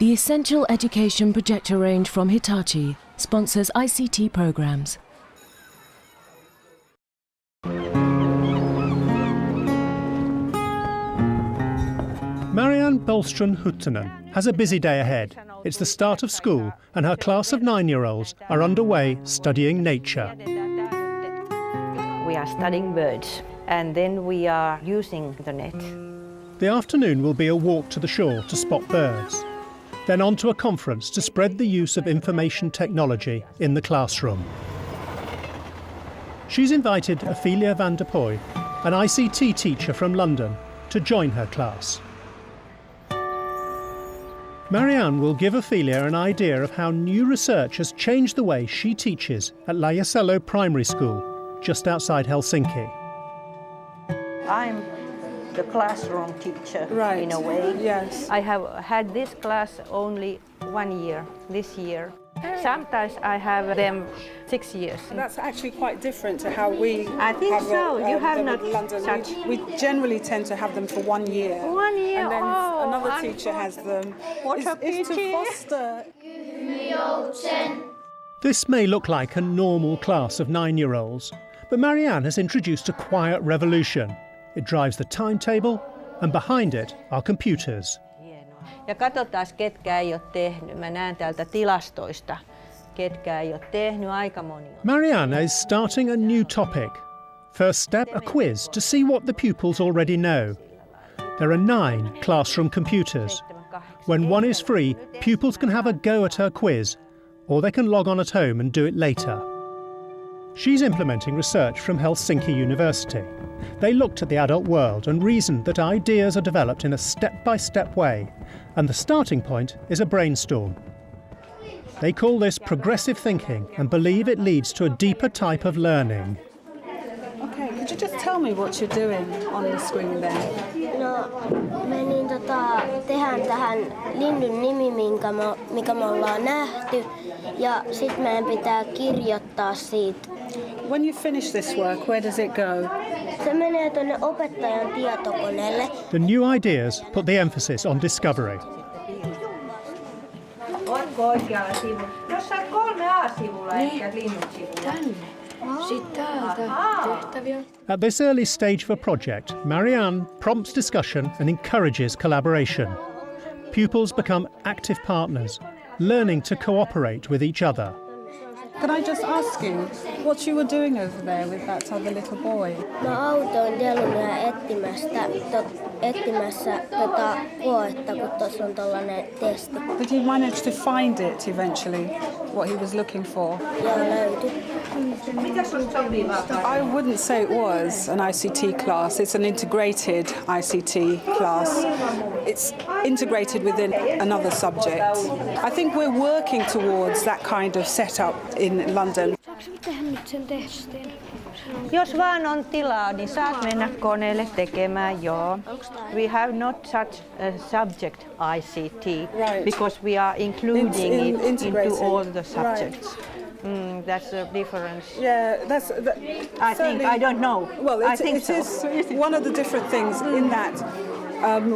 The Essential Education projector range from Hitachi sponsors ICT programs. Marianne Bolström-Huttunen has a busy day ahead. It's the start of school and her class of 9-year-olds are underway studying nature. We are studying birds and then we are using the net. The afternoon will be a walk to the shore to spot birds, then on to a conference to spread the use of information technology in the classroom. She's invited Ophelia van der Pooy, an ICT teacher from London, to join her class. Marianne will give Ophelia an idea of how new research has changed the way she teaches at Lajasalo Primary School, just outside Helsinki. I'm the classroom teacher, right. In a way. Yes. I have had this class only 1 year, this year. Sometimes I have them 6 years. That's actually quite different to how we I think have so. You have them not in London. such... We generally tend to have them for 1 year. 1 year, and then oh, another teacher has them. What a It's to pity. foster. This may look like a normal class of 9-year-olds, but Marianne has introduced a quiet revolution. It drives the timetable, and behind it are computers. Ja katsotaan, ketkä ei ole tehnyt. Mä näen täältä tilastoista, ketkä ei ole tehnyt, aika moni on. Marianne is starting a new topic. First step, a quiz to see what the pupils already know. There are 9 classroom computers. When one is free, pupils can have a go at her quiz, or they can log on at home and do it later. She's implementing research from Helsinki University. They looked at the adult world and reasoned that ideas are developed in a step-by-step way, and the starting point is a brainstorm. They call this progressive thinking and believe it leads to a deeper type of learning. Okay, could you just tell me what you're doing on the screen there? No, me tehdään tähän linnun nimi, mikä me ollaan nähty, ja sitten meidän pitää kirjoittaa siitä. When you finish this work, where does it go? Se menee tuonne opettajan tietokoneelle. The new ideas put the emphasis on discovery. Ootko oikealla sivulla? Jos sä oot 3A-sivulla, ehkä linnut sivulla. Sitten täältä tehtäviä. At this early stage of a project, Marianne prompts discussion and encourages collaboration. Pupils become active partners, learning to cooperate with each other. Can I just ask you what you were doing over there with that other little boy? Mä autoin Delunia etsimässä koetta, kun tuossa on tollainen testi. Did he manage to find it eventually, what he was looking for? Joo, löytyi. I wouldn't say it was an ICT class. It's an integrated ICT class. It's integrated within another subject. I think we're working towards that kind of setup in London. Jos vaan on tilaa, niin saat mennä koneelle tekemään, joo. We have not such a subject ICT, Right. because we are including it into all the subjects. Right. That's the difference. Yeah, I think, I don't know. Well, I think it is one of the different things in that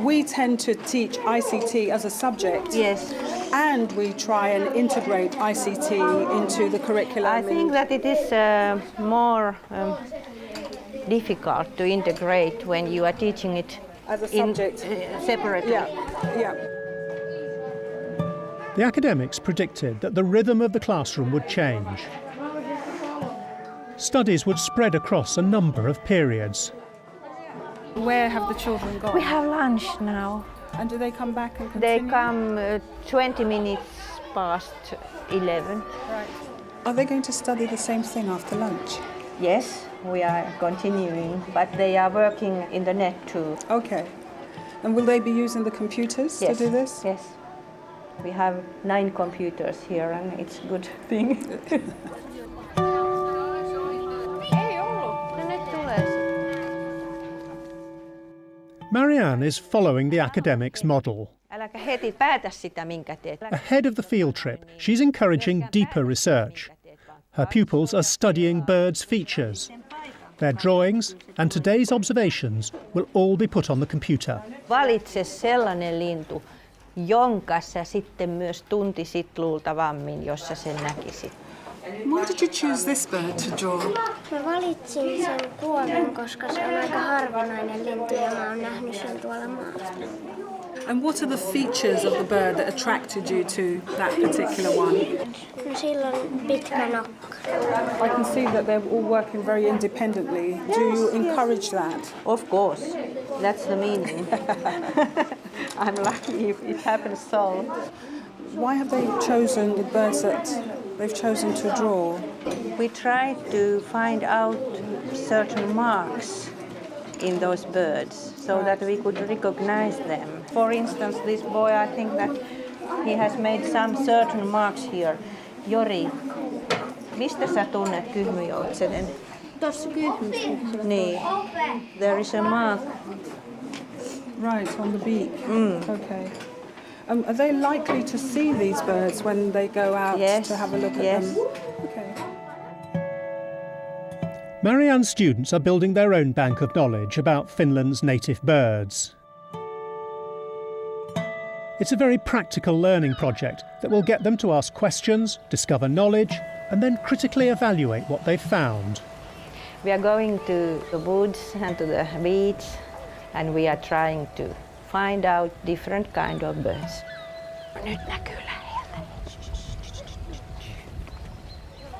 we tend to teach ICT as a subject. Yes. And we try and integrate ICT into the curriculum. I think that it is more difficult to integrate when you are teaching it as a subject separately. Yeah. The academics predicted that the rhythm of the classroom would change. Studies would spread across a number of periods. Where have the children gone? We have lunch now. And do they come back and They continue? come 20 minutes past 11. Right. Are they going to study the same thing after lunch? Yes, we are continuing, but they are working in the net too. Okay. And will they be using the computers Yes. to do this? Yes. We have 9 computers here and it's a good thing. Marianne is following the academics' model. Äläkä heti päätä sitä, minkä teet. Ahead of the field trip, she's encouraging deeper research. Her pupils are studying birds' features. Their drawings and today's observations will all be put on the computer. Valitse sellainen lintu, jonka sä sitten myös tuntisit luultavammin, jos sä sen näkisit. Why did you choose this bird to draw? Mä valitsin sen kuoren, koska se on aika harvinainen lintu ja mä oon nähnyt sen tuolla maassa. And what are the features of the bird that attracted you to that particular one? No, sillä on pitkä nokka. I can see that they're all working very independently. Do you encourage that? Of course, that's the meaning. I'm lucky if it happens so. Why have they chosen the birds that they've chosen to draw? We try to find out certain marks in those birds so that we could recognize them. For instance, this boy, I think that he has made some certain marks here. Jori, mistä sä tunnet kyhmyjoutsenen? Tuossa kyhmyssä. Niin. There is a mark. Right, on the beak. Okay. Are they likely to see these birds when they go out Yes, to have a look at yes. them? Okay. Marianne's students are building their own bank of knowledge about Finland's native birds. It's a very practical learning project that will get them to ask questions, discover knowledge, and then critically evaluate what they've found. We are going to the woods and to the beach, and we are trying to find out different kind of birds. Nyt näkyy läheltä.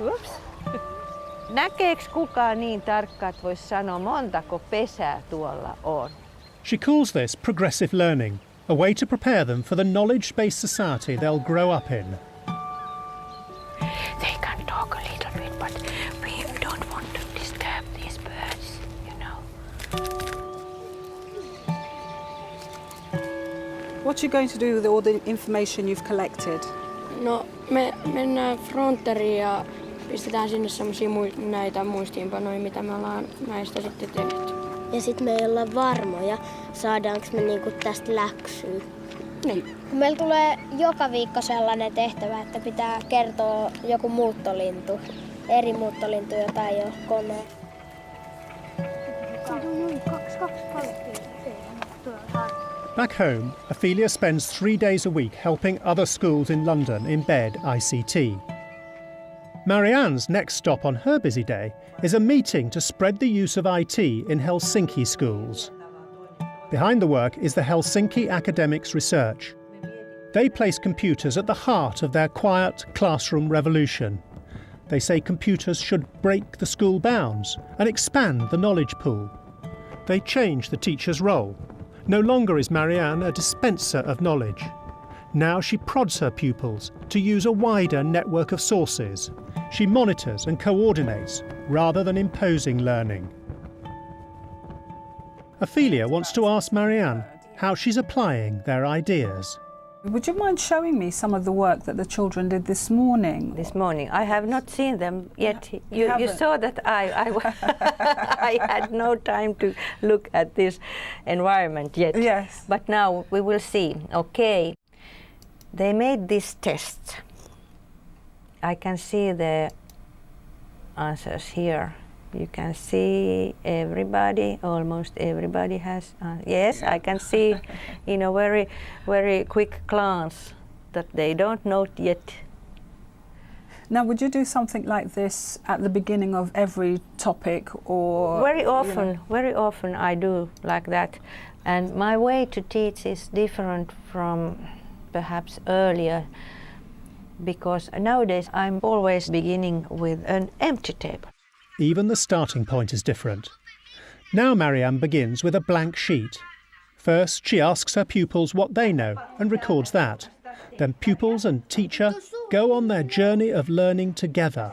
Ups. Näkeekö kukaan niin tarkkaan, että voisi sanoa, montako pesää tuolla on? She calls this progressive learning, a way to prepare them for the knowledge-based society they'll grow up in. They can talk a little bit, but we don't want to disturb these birds, you know. What are you going to do with all the information you've collected? No, me mennään fronteriin ja pistetään sinne semmosia näitä muistiinpanoja, mitä me ollaan näistä sitten tehty. Ja sitten me ei olla varmoja, saadaanko me niinku tästä läksyä. Niin. Meillä tulee joka viikko sellainen tehtävä, että pitää kertoa joku muuttolintu, eri muuttolintu, jota ei ole kone. Back home, Ophelia spends 3 days a week helping other schools in London embed ICT. Marianne's next stop on her busy day is a meeting to spread the use of IT in Helsinki schools. Behind the work is the Helsinki Academics Research. They place computers at the heart of their quiet classroom revolution. They say computers should break the school bounds and expand the knowledge pool. They change the teacher's role. No longer is Marianne a dispenser of knowledge. Now she prods her pupils to use a wider network of sources. She monitors and coordinates rather than imposing learning. Ophelia wants to ask Marianne how she's applying their ideas. Would you mind showing me some of the work that the children did this morning? This morning, I have not seen them yet. You haven't? saw that I had no time to look at this environment yet. Yes. But now we will see. Okay. They made this test. I can see the answers here. You can see everybody, almost everybody has. Yes, I can see in a very, very quick glance that they don't know yet. Now, would you do something like this at the beginning of every topic, or Very often I do like that. And my way to teach is different from perhaps earlier, because nowadays I'm always beginning with an empty table. Even the starting point is different. Now Marianne begins with a blank sheet. First, she asks her pupils what they know and records that. Then pupils and teacher go on their journey of learning together.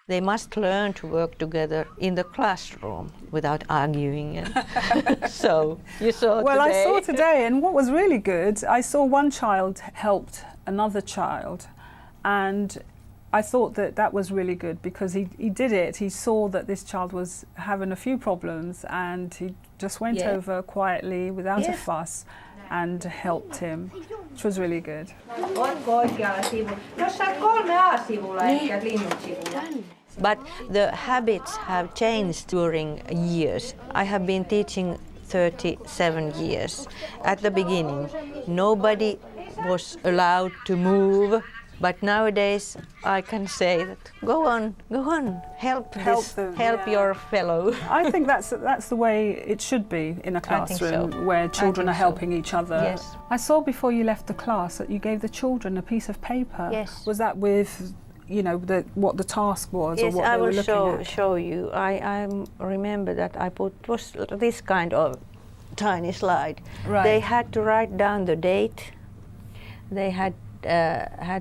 They must learn to work together in the classroom without arguing. And so you saw Well, today. I saw today, and what was really good, I saw one child helped another child, and I thought that that was really good because he did it. He saw that this child was having a few problems, and he just went over quietly without a fuss and helped him, which was really good. But the habits have changed during years. I have been teaching 37 years. At the beginning, nobody was allowed to move. But nowadays I can say that go on, help them, help your fellow. I think that's the way it should be in a classroom, so. where children are so. helping each other. Yes. I saw before you left the class that you gave the children a piece of paper. Yes. Was that with, you know, what the task was, Yes, or what I they were will looking at? show you. I remember that I put was this kind of tiny slide. Right. They had to write down the date. They had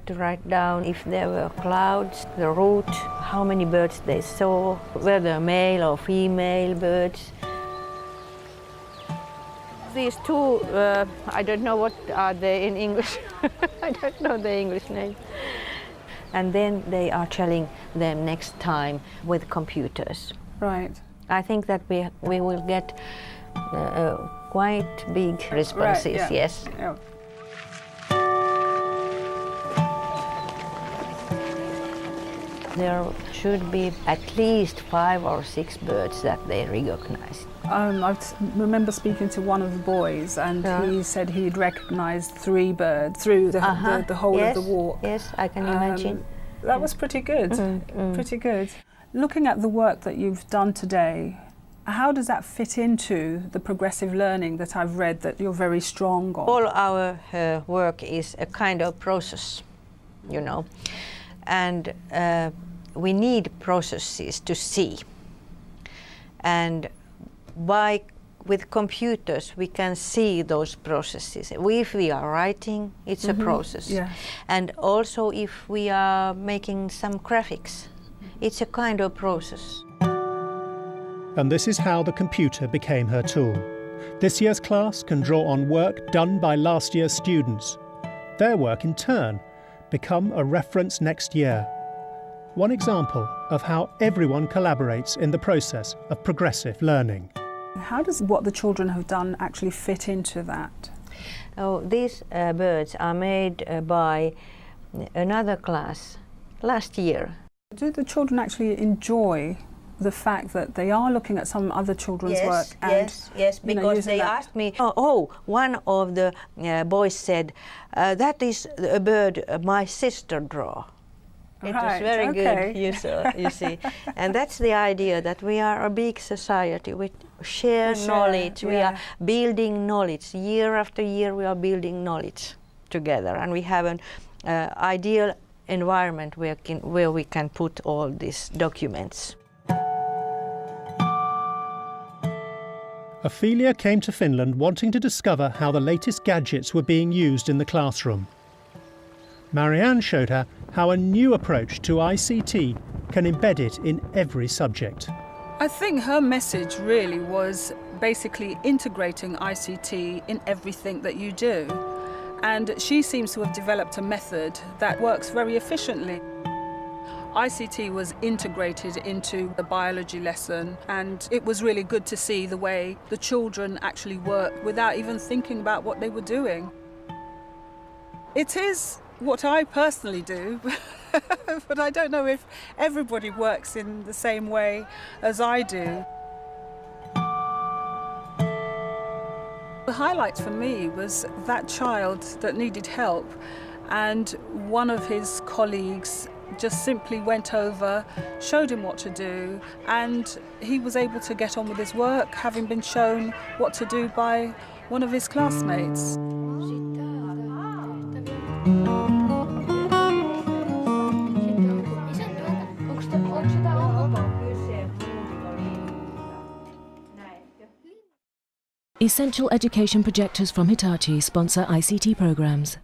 to write down if there were clouds, the route, how many birds they saw, whether male or female birds. These two, I don't know what are they in English. I don't know the English name. And then they are challenging them next time with computers. Right. I think that we will get quite big responses, Right, yeah. yes. Yeah. There should be at least 5 or 6 birds that they recognize. I remember speaking to one of the boys, and he said he'd recognised 3 birds through the whole yes, of the walk. Yes, I can imagine. That was pretty good, pretty good. Looking at the work that you've done today, how does that fit into the progressive learning that I've read that you're very strong on? All our work is a kind of process, you know, and we need processes to see. And with computers, we can see those processes. If we are writing, it's a process. Yeah. And also if we are making some graphics, it's a kind of process. And this is how the computer became her tool. This year's class can draw on work done by last year's students. Their work, in turn, become a reference next year. One example of how everyone collaborates in the process of progressive learning. How does what the children have done actually fit into that? Oh, these birds are made by another class last year. Do the children actually enjoy the fact that they are looking at some other children's work? And, yes, you know, because using they that? asked me, one of the boys said, that is a bird my sister drew. It was Right, very okay. good, you see. And that's the idea, that we are a big society. We share knowledge, we are building knowledge. Year after year we are building knowledge together, and we have an ideal environment where we can put all these documents. Ophelia came to Finland wanting to discover how the latest gadgets were being used in the classroom. Marianne showed her how a new approach to ICT can embed it in every subject. I think her message really was basically integrating ICT in everything that you do. And she seems to have developed a method that works very efficiently. ICT was integrated into the biology lesson, and it was really good to see the way the children actually worked without even thinking about what they were doing. It is what I personally do, but I don't know if everybody works in the same way as I do. The highlight for me was that child that needed help, and one of his colleagues just simply went over, showed him what to do, and he was able to get on with his work, having been shown what to do by one of his classmates. Essential education projectors from Hitachi sponsor ICT programs.